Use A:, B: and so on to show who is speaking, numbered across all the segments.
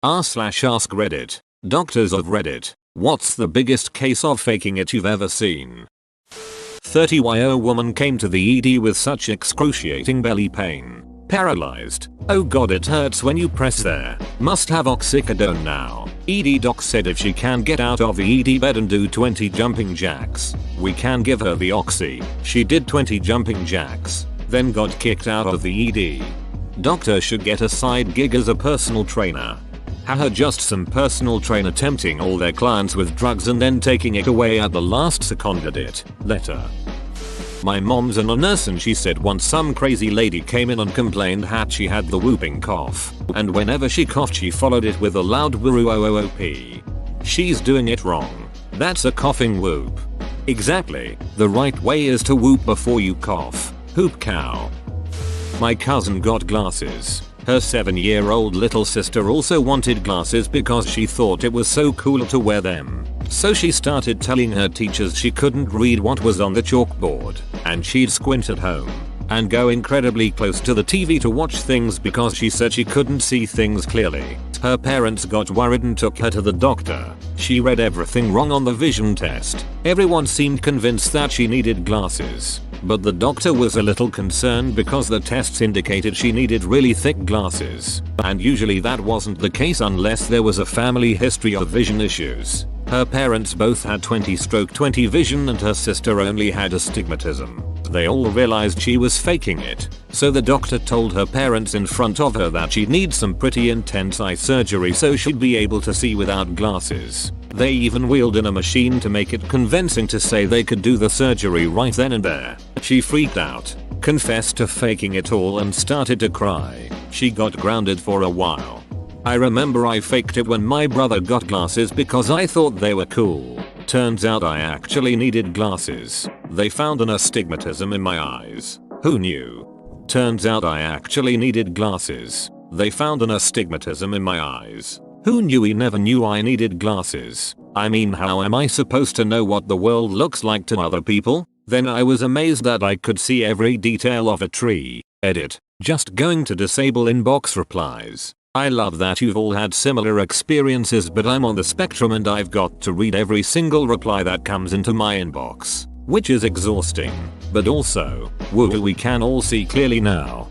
A: r/ask Reddit. Doctors of Reddit. What's the biggest case of faking it you've ever seen? 30-year-old woman came to the ED with such excruciating belly pain. Paralyzed. Oh god, it hurts when you press there. Must have oxycodone now. ED doc said if she can get out of the ED bed and do 20 jumping jacks, we can give her the oxy. She did 20 jumping jacks, then got kicked out of the ED. Doctor should get a side gig as a personal trainer. Haha, just some personal trainer tempting all their clients with drugs and then taking it away at the last second. It. Letter. My mom's a nurse and she said once some crazy lady came in and complained that she had the whooping cough, and whenever she coughed she followed it with a loud woo-oo-oo-p. She's doing it wrong. That's a coughing whoop. Exactly. The right way is to whoop before you cough. Hoop cow. My cousin got glasses. Her 7-year-old little sister also wanted glasses because she thought it was so cool to wear them. So she started telling her teachers she couldn't read what was on the chalkboard, and she'd squint at home and go incredibly close to the TV to watch things because she said she couldn't see things clearly. Her parents got worried and took her to the doctor. She read everything wrong on the vision test. Everyone seemed convinced that she needed glasses, but the doctor was a little concerned because the tests indicated she needed really thick glasses, and usually that wasn't the case unless there was a family history of vision issues. Her parents both had 20/20 vision and her sister only had astigmatism. They all realized she was faking it, so the doctor told her parents in front of her that she'd need some pretty intense eye surgery so she'd be able to see without glasses. They even wheeled in a machine to make it convincing to say they could do the surgery right then and there. She freaked out, confessed to faking it all and started to cry. She got grounded for a while. I remember I faked it when my brother got glasses because I thought they were cool. Turns out I actually needed glasses. They found an astigmatism in my eyes. Who knew? Turns out I actually needed glasses. They found an astigmatism in my eyes. Who knew? He never knew I needed glasses. I mean, how am I supposed to know what the world looks like to other people? Then I was amazed that I could see every detail of a tree. Edit. Just going to disable inbox replies. I love that you've all had similar experiences, but I'm on the spectrum and I've got to read every single reply that comes into my inbox, which is exhausting. But also, woo, we can all see clearly now.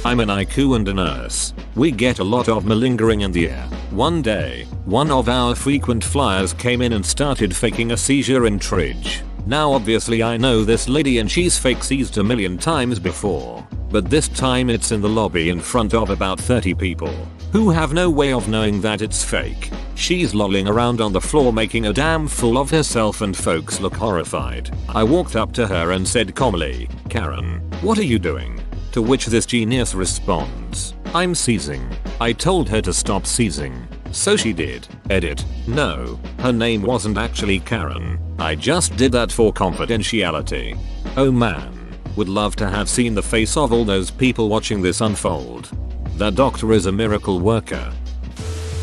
A: I'm an IQ and a nurse. We get a lot of malingering in the air. One day, one of our frequent flyers came in and started faking a seizure in Tridge. Now obviously I know this lady and she's fake seized a million times before, but this time it's in the lobby in front of about 30 people who have no way of knowing that it's fake. She's lolling around on the floor making a damn fool of herself and folks look horrified. I walked up to her and said calmly, "Karen, what are you doing?" To which this genius responds, "I'm seizing." I told her to stop seizing, so she did. Edit. No, her name wasn't actually Karen. I just did that for confidentiality. Oh man, would love to have seen the face of all those people watching this unfold. That doctor is a miracle worker.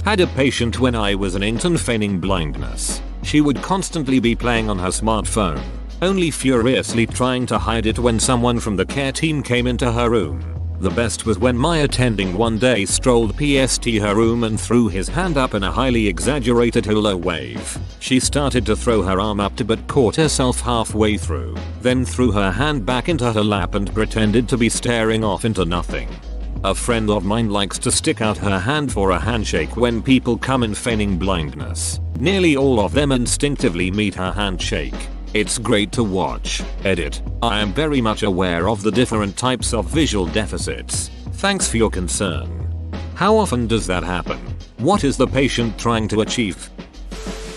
A: Had a patient when I was an intern feigning blindness. She would constantly be playing on her smartphone, only furiously trying to hide it when someone from the care team came into her room. The best was when my attending one day strolled past her room and threw his hand up in a highly exaggerated hula wave. She started to throw her arm up but caught herself halfway through, then threw her hand back into her lap and pretended to be staring off into nothing. A friend of mine likes to stick out her hand for a handshake when people come in feigning blindness. Nearly all of them instinctively meet her handshake. It's great to watch. Edit. I am very much aware of the different types of visual deficits. Thanks for your concern. How often does that happen? What is the patient trying to achieve?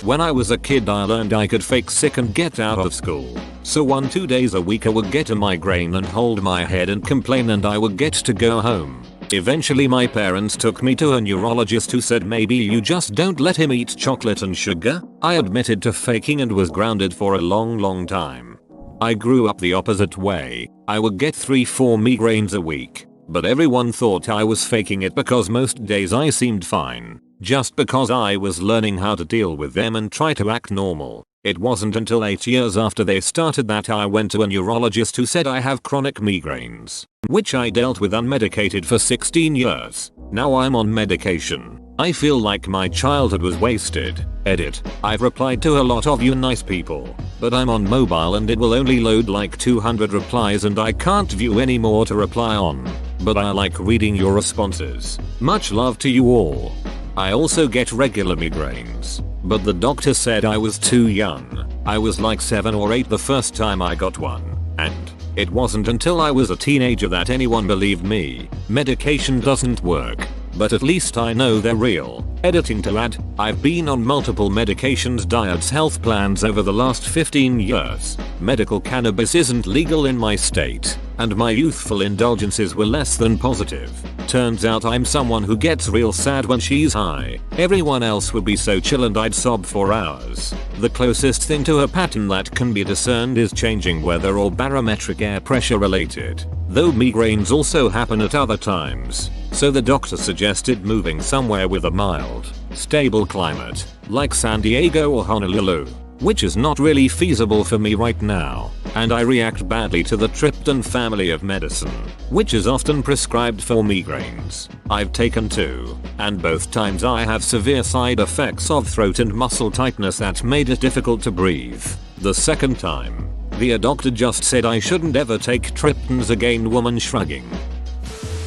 A: When I was a kid I learned I could fake sick and get out of school. So 1-2 days a week I would get a migraine and hold my head and complain and I would get to go home. Eventually my parents took me to a neurologist who said maybe you just don't let him eat chocolate and sugar. I admitted to faking and was grounded for a long time. I grew up the opposite way. I would get 3-4 migraines a week, but everyone thought I was faking it because most days I seemed fine, just because I was learning how to deal with them and try to act normal. It wasn't until 8 years after they started that I went to a neurologist who said I have chronic migraines, which I dealt with unmedicated for 16 years. Now I'm on medication. I feel like my childhood was wasted. Edit. I've replied to a lot of you nice people, but I'm on mobile and it will only load like 200 replies and I can't view any more to reply on. But I like reading your responses. Much love to you all. I also get regular migraines, but the doctor said I was too young. I was like 7 or 8 the first time I got one, and it wasn't until I was a teenager that anyone believed me. Medication doesn't work, but at least I know they're real. Editing to add, I've been on multiple medications, diets, health plans over the last 15 years. Medical cannabis isn't legal in my state, and my youthful indulgences were less than positive. Turns out I'm someone who gets real sad when she's high. Everyone else would be so chill and I'd sob for hours. The closest thing to a pattern that can be discerned is changing weather or barometric air pressure related, though migraines also happen at other times. So the doctor suggested moving somewhere with a mild, stable climate, like San Diego or Honolulu, which is not really feasible for me right now, and I react badly to the tryptophan family of medicine, which is often prescribed for migraines. I've taken 2, and both times I have severe side effects of throat and muscle tightness that made it difficult to breathe. The second time, the doctor just said I shouldn't ever take triptans again. Woman shrugging.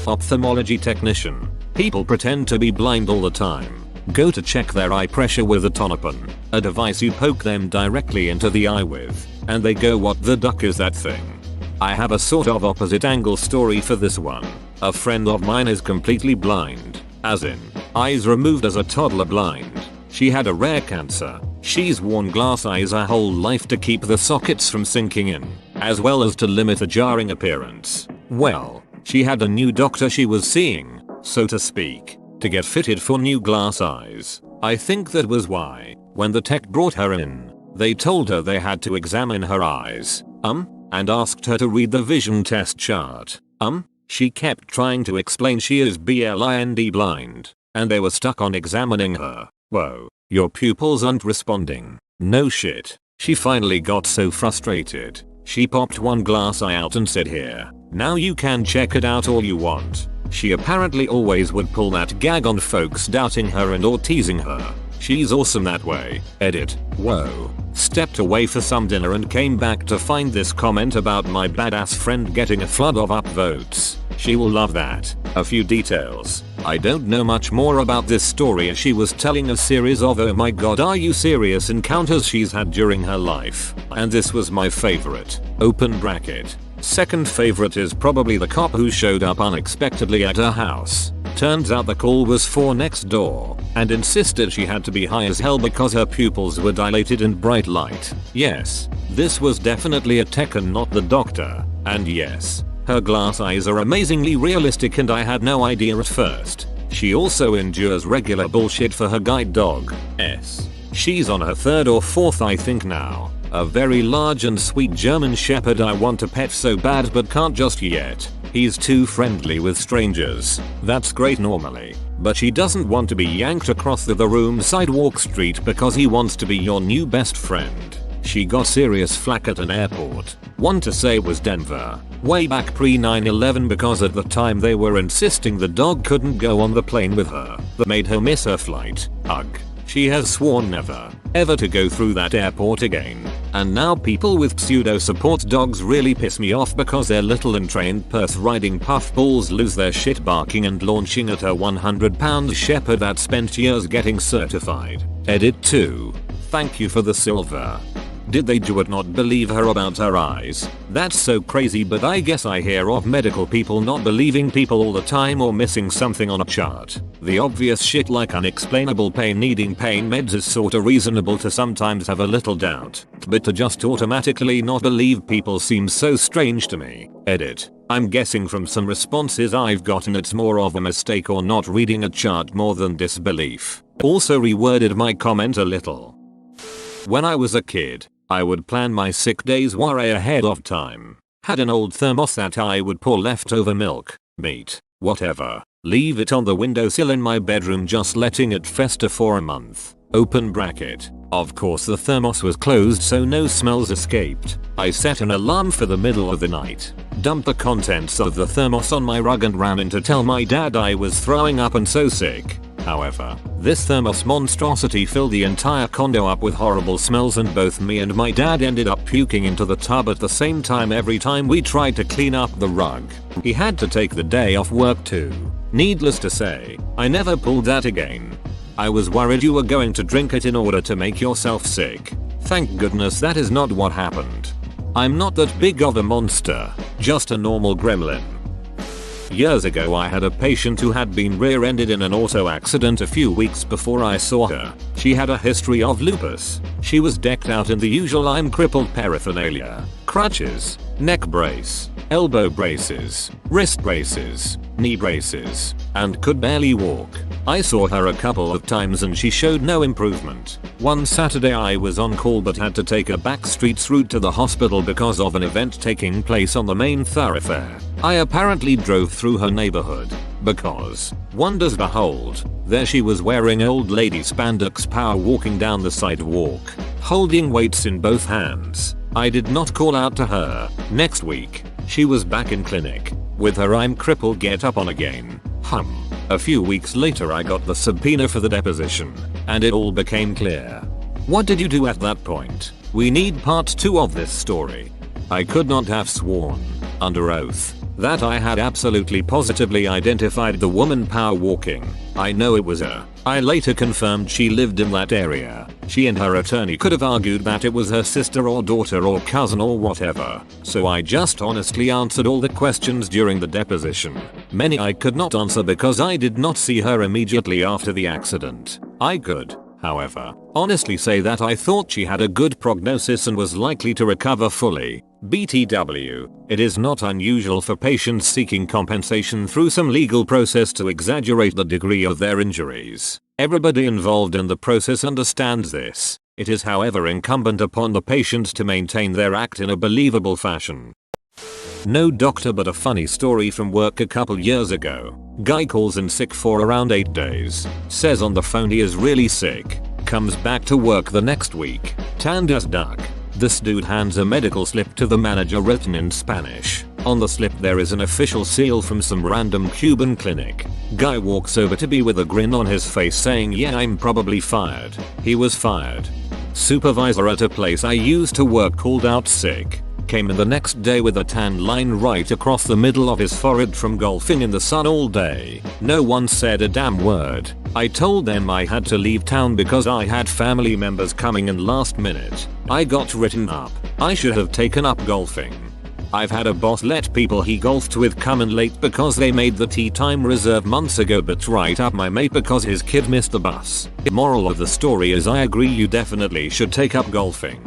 A: Ophthalmology technician. People pretend to be blind all the time. Go to check their eye pressure with a Tonopin, a device you poke them directly into the eye with, and they go, what the duck is that thing? I have a sort of opposite angle story for this one. A friend of mine is completely blind, as in, eyes removed as a toddler blind. She had a rare cancer. She's worn glass eyes her whole life to keep the sockets from sinking in, as well as to limit the jarring appearance. Well, she had a new doctor she was seeing, so to speak, to get fitted for new glass eyes. I think that was why, when the tech brought her in, they told her they had to examine her eyes, and asked her to read the vision test chart. She kept trying to explain she is blind, and they were stuck on examining her. Whoa, your pupils aren't responding. No shit. She finally got so frustrated, she popped one glass eye out and said, here, now you can check it out all you want. She apparently always would pull that gag on folks doubting her and or teasing her. She's awesome that way. Edit. Whoa. Stepped away for some dinner and came back to find this comment about my badass friend getting a flood of upvotes. She will love that. A few details. I don't know much more about this story as she was telling a series of oh my god are you serious encounters she's had during her life. And this was my favorite. Open bracket. Second favorite is probably the cop who showed up unexpectedly at her house. Turns out the call was for next door, and insisted she had to be high as hell because her pupils were dilated in bright light. Yes, this was definitely a tech and not the doctor. And yes, her glass eyes are amazingly realistic and I had no idea at first. She also endures regular bullshit for her guide dog, S. She's on her 3rd or 4th I think now. A very large and sweet German shepherd I want to pet so bad but can't just yet. He's too friendly with strangers. That's great normally, but she doesn't want to be yanked across the room sidewalk street because he wants to be your new best friend. She got serious flack at an airport. One to say was Denver. Way back pre 9/11 because at the time they were insisting the dog couldn't go on the plane with her. That made her miss her flight. Ugh. She has sworn never, ever to go through that airport again. And now people with pseudo support dogs really piss me off because their little untrained Perth riding puffballs lose their shit barking and launching at a 100-pound shepherd that spent years getting certified. Edit 2. Thank you for the silver. Did they do it not believe her about her eyes? That's so crazy, but I guess I hear of medical people not believing people all the time or missing something on a chart. The obvious shit like unexplainable pain needing pain meds is sorta reasonable to sometimes have a little doubt, but to just automatically not believe people seems so strange to me. Edit. I'm guessing from some responses I've gotten it's more of a mistake or not reading a chart more than disbelief. Also reworded my comment a little. When I was a kid, I would plan my sick days way ahead of time. Had an old thermos that I would pour leftover milk, meat, whatever, leave it on the windowsill in my bedroom just letting it fester for a month. Open bracket. Of course the thermos was closed so no smells escaped. I set an alarm for the middle of the night, dumped the contents of the thermos on my rug and ran in to tell my dad I was throwing up and so sick. However, this thermos monstrosity filled the entire condo up with horrible smells, and both me and my dad ended up puking into the tub at the same time every time we tried to clean up the rug. He had to take the day off work too. Needless to say, I never pulled that again. I was worried you were going to drink it in order to make yourself sick. Thank goodness that is not what happened. I'm not that big of a monster, just a normal gremlin. Years ago I had a patient who had been rear-ended in an auto accident a few weeks before I saw her. She had a history of lupus. She was decked out in the usual I'm crippled paraphernalia: crutches, neck brace, elbow braces, wrist braces, knee braces, and could barely walk. I saw her a couple of times and she showed no improvement. One Saturday I was on call but had to take a back streets route to the hospital because of an event taking place on the main thoroughfare. I apparently drove through her neighborhood because, wonders behold, there she was wearing old lady spandex power walking down the sidewalk, holding weights in both hands. I did not call out to her. Next week, she was back in clinic with her I'm crippled get up on again. A few weeks later I got the subpoena for the deposition, and it all became clear. What did you do at that point? We need part 2 of this story. I could not have sworn, under oath, that I had absolutely positively identified the woman power walking. I know it was her. I later confirmed she lived in that area. She and her attorney could have argued that it was her sister or daughter or cousin or whatever, so I just honestly answered all the questions during the deposition. Many I could not answer because I did not see her immediately after the accident. I could, however, honestly say that I thought she had a good prognosis and was likely to recover fully. BTW, it is not unusual for patients seeking compensation through some legal process to exaggerate the degree of their injuries. Everybody involved in the process understands this. It is however incumbent upon the patient to maintain their act in a believable fashion. No doctor but a funny story from work a couple years ago. Guy calls in sick for around 8 days. Says on the phone he is really sick. Comes back to work the next week. Tanned as duck. This dude hands a medical slip to the manager written in Spanish. On the slip there is an official seal from some random Cuban clinic. Guy walks over to B with a grin on his face saying, "Yeah, I'm probably fired." He was fired. Supervisor at a place I used to work called out sick. Came in the next day with a tan line right across the middle of his forehead from golfing in the sun all day. No one said a damn word. I told them I had to leave town because I had family members coming in last minute. I got written up. I should have taken up golfing. I've had a boss let people he golfed with come in late because they made the tee time reserve months ago, but write up my mate because his kid missed the bus. Moral of the story is I agree you definitely should take up golfing.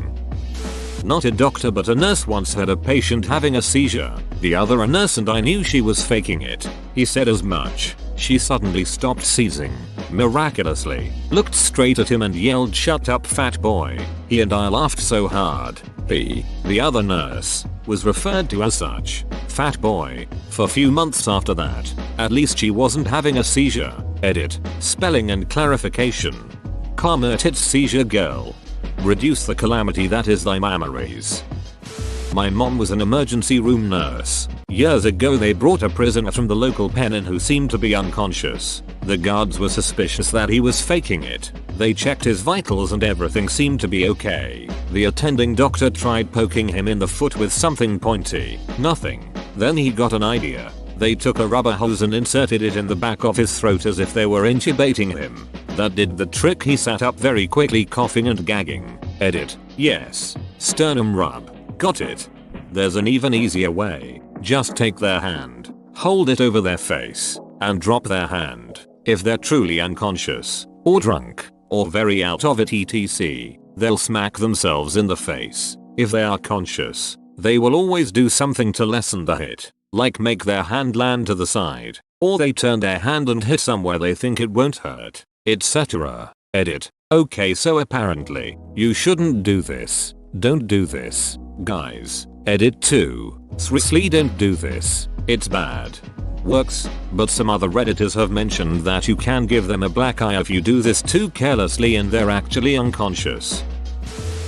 A: Not a doctor but a nurse once had a patient having a seizure. The other a nurse and I knew she was faking it. He said as much. She suddenly stopped seizing. Miraculously. Looked straight at him and yelled, "Shut up, fat boy." He and I laughed so hard. The other nurse, was referred to as such, fat boy, for few months after that. At least she wasn't having a seizure. Edit. Spelling and clarification. Calmer tits seizure girl. Reduce the calamity that is thy memories. My mom was an emergency room nurse. Years ago they brought a prisoner from the local pen in who seemed to be unconscious. The guards were suspicious that he was faking it. They checked his vitals and everything seemed to be okay. The attending doctor tried poking him in the foot with something pointy. Nothing. Then he got an idea. They took a rubber hose and inserted it in the back of his throat as if they were intubating him. That did the trick. He sat up very quickly, coughing and gagging. Edit. Yes. Sternum rub. Got it. There's an even easier way. Just take their hand, hold it over their face, and drop their hand. If they're truly unconscious, or drunk, or very out of it etc., they'll smack themselves in the face. If they are conscious, they will always do something to lessen the hit, like make their hand land to the side, or they turn their hand and hit somewhere they think it won't hurt, etc. Edit. Okay, so apparently, you shouldn't do this. Don't do this, guys. Edit 2. Seriously, don't do this. It's bad. Works, but some other redditors have mentioned that you can give them a black eye if you do this too carelessly and they're actually unconscious.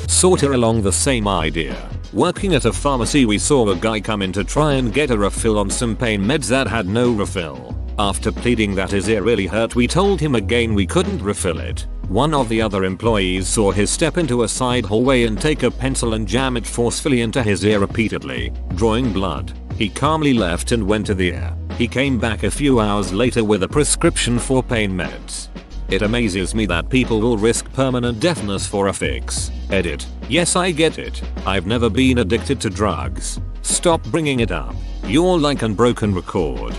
A: Sorta along the same idea. Working at a pharmacy we saw a guy come in to try and get a refill on some pain meds that had no refill. After pleading that his ear really hurt, we told him again we couldn't refill it. One of the other employees saw his step into a side hallway and take a pencil and jam it forcefully into his ear repeatedly, drawing blood. He calmly left and went to the ear. He came back a few hours later with a prescription for pain meds. It amazes me that people will risk permanent deafness for a fix. Edit. Yes, I get it. I've never been addicted to drugs. Stop bringing it up. You're like an broken record.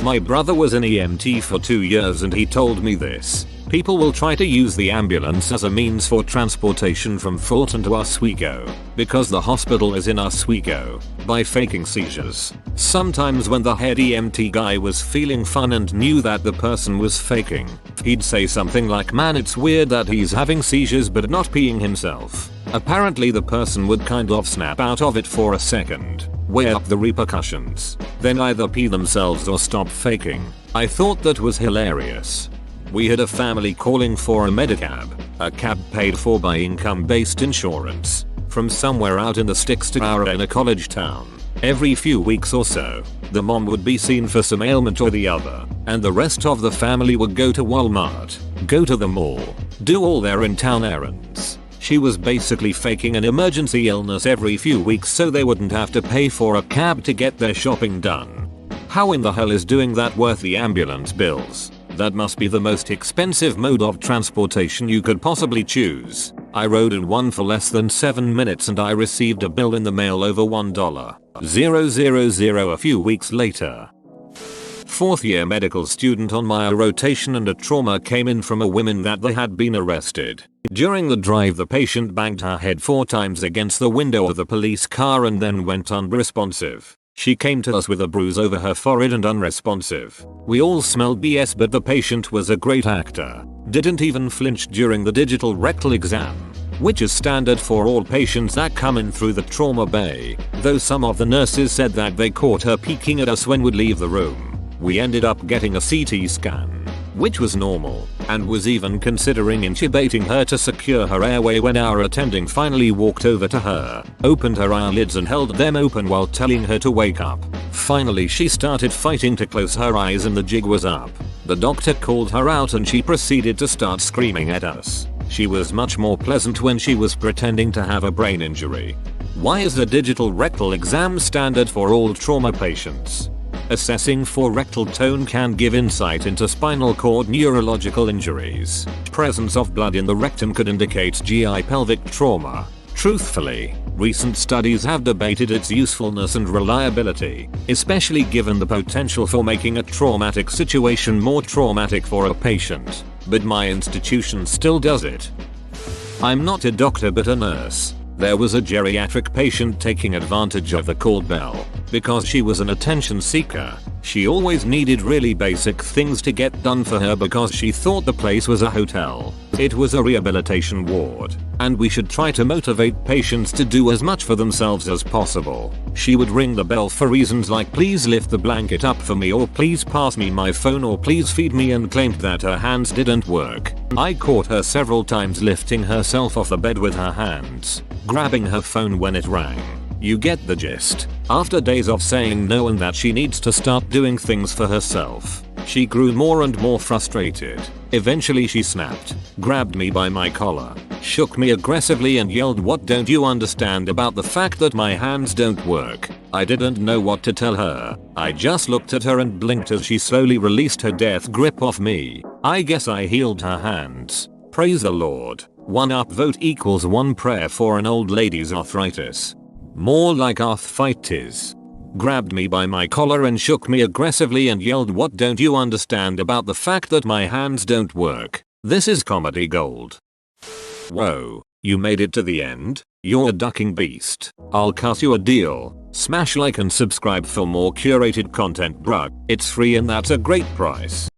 A: My brother was an EMT for 2 years and he told me this. People will try to use the ambulance as a means for transportation from Fulton to Oswego, because the hospital is in Oswego, by faking seizures. Sometimes when the head EMT guy was feeling fun and knew that the person was faking, he'd say something like, "Man, it's weird that he's having seizures but not peeing himself." Apparently the person would kind of snap out of it for a second, weigh up the repercussions, then either pee themselves or stop faking. I thought that was hilarious. We had a family calling for a Medicab, a cab paid for by income-based insurance, from somewhere out in the sticks to our in a college town. Every few weeks or so, the mom would be seen for some ailment or the other, and the rest of the family would go to Walmart, go to the mall, do all their in-town errands. She was basically faking an emergency illness every few weeks so they wouldn't have to pay for a cab to get their shopping done. How in the hell is doing that worth the ambulance bills? That must be the most expensive mode of transportation you could possibly choose. I rode in one for less than 7 minutes and I received a bill in the mail over $1,000 a few weeks later. 4th year medical student on my rotation and a trauma came in from a woman that they had been arrested. During the drive the patient banged her head 4 times against the window of the police car and then went unresponsive. She came to us with a bruise over her forehead and unresponsive. We all smelled BS, but the patient was a great actor. Didn't even flinch during the digital rectal exam, which is standard for all patients that come in through the trauma bay, though some of the nurses said that they caught her peeking at us when we'd leave the room. We ended up getting a CT scan, which was normal, and was even considering intubating her to secure her airway when our attending finally walked over to her, opened her eyelids and held them open while telling her to wake up. Finally she started fighting to close her eyes and the jig was up. The doctor called her out and she proceeded to start screaming at us. She was much more pleasant when she was pretending to have a brain injury. Why is the digital rectal exam standard for all trauma patients? Assessing for rectal tone can give insight into spinal cord neurological injuries. Presence of blood in the rectum could indicate GI pelvic trauma. Truthfully, recent studies have debated its usefulness and reliability, especially given the potential for making a traumatic situation more traumatic for a patient. But my institution still does it. I'm not a doctor but a nurse. There was a geriatric patient taking advantage of the call bell. Because she was an attention seeker, she always needed really basic things to get done for her because she thought the place was a hotel. It was a rehabilitation ward, and we should try to motivate patients to do as much for themselves as possible. She would ring the bell for reasons like please lift the blanket up for me or please pass me my phone or please feed me and claimed that her hands didn't work. I caught her several times lifting herself off the bed with her hands, grabbing her phone when it rang. You get the gist. After days of saying no and that she needs to start doing things for herself, she grew more and more frustrated. Eventually she snapped, grabbed me by my collar, shook me aggressively and yelled, "What don't you understand about the fact that my hands don't work?" I didn't know what to tell her. I just looked at her and blinked as she slowly released her death grip off me. I guess I healed her hands. Praise the Lord. 1 upvote equals 1 prayer for an old lady's arthritis. More like arthritis. Grabbed me by my collar and shook me aggressively and yelled, "What don't you understand about the fact that my hands don't work?" This is comedy gold. Whoa, you made it to the end? You're a ducking beast. I'll cut you a deal. Smash like and subscribe for more curated content, bruh. It's free and that's a great price.